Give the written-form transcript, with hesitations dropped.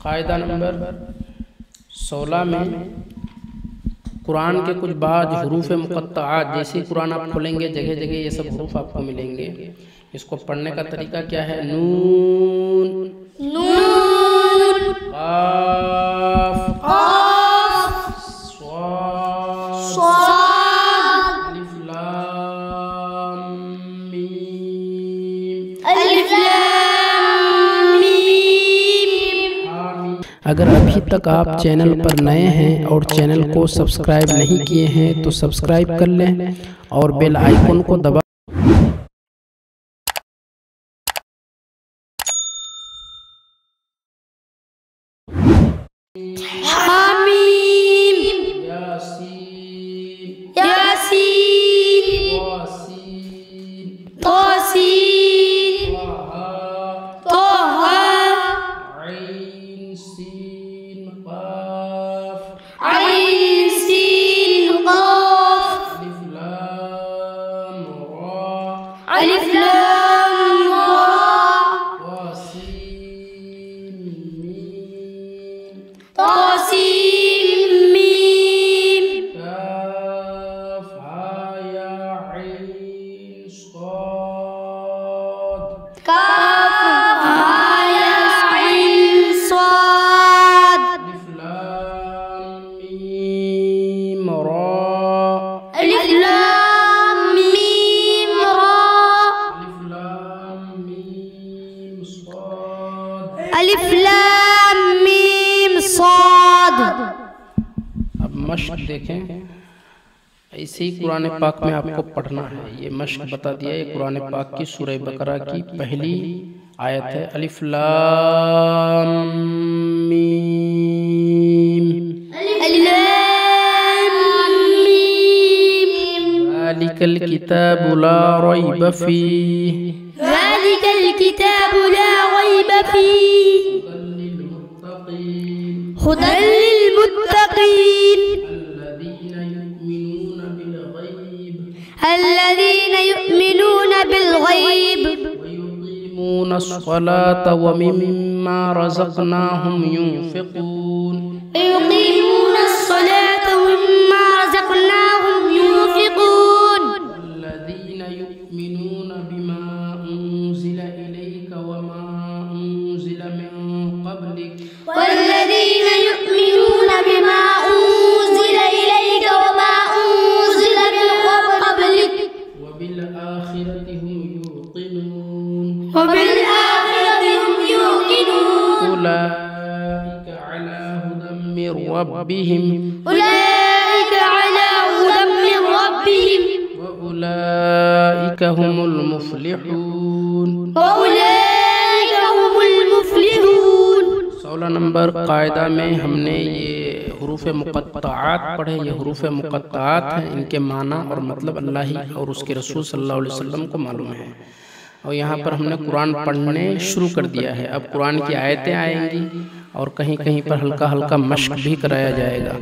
कायदा नंबर 16 में कुरान के कुछ बाद हरूफ मुक़त्तआत, जैसे कुरान आप खोलेंगे जगह जगह ये सब हरूफ आपको मिलेंगे। इसको पढ़ने का तरीका क्या है? नून, नून, क़ाफ, क़ाफ, स्वाद, अलिफ लाम मीम, अलिफ लाम मीम। अगर अभी तक आप चैनल पर नए हैं और चैनल को सब्सक्राइब नहीं किए हैं तो सब्सक्राइब कर लें और बेल आइकन को दबा हामीम, यासीन, यासीन, तौसीन, तौहा, ऐन सीन क़ाफ, ऐन सीन क़ाफ, अलिफ लाम रा, अलिफ लाम रा, तौसीन मीम, तौसीन मीम, काफ हा या ऐन स्वाद, काफ हा या ऐन स्वाद, अलिफ लाम मीम रा, अलिफ लाम मीम रा, अलिफ लाम मीम स्वाद। अलिफ लाम मीम साद। अब मश्क देखें, ऐसे ही कुरान पाक में आपको पढ़ना है। ये मश्क बता दिया, ये कुरान पाक की सूरह बकरा की पहली आयत है। अलिफ लाम मीम, अलिफ लाम मीम, ज़ालिकल किताबु ला रैब फीह, ज़ालिकल किताबु ला रैब फीह, हुदल लिल मुत्तक़ीन, अल्लज़ीना युमिनूना बिल गैब الذين يؤمنون بالغيب ويقيمون الصلاة ومما رزقناهم ينفقون، ويقيمون الصلاة ومما رزقناهم ينفقون، الذين يؤمنون بما أنزل إليك وما أنزل من قبلك والذين يؤمنون بما أنزل إليك وما أنزل من قبلك وبالآخرة هم يوقنون، وبالآخرة هم يوقنون، أولئك على هدى من ربهم أولئك على هدى من ربهم وأولئك هم المفلحون। وأولئك هم المفلحون। 16 नंबर कायदा में हमने ये हरूफ मुक़त्तआत पढ़े। ये हरूफ मुक़त्तआत हैं, इनके माना और मतलब अल्लाह ही और उसके रसूल सल्लल्लाहु अलैहि वसल्लम को मालूम है। और यहाँ पर हमने कुरान पढ़ने शुरू कर दिया है। अब कुरान की आयतें आएंगी और कहीं कहीं पर हल्का हल्का मश्क भी कराया जाएगा।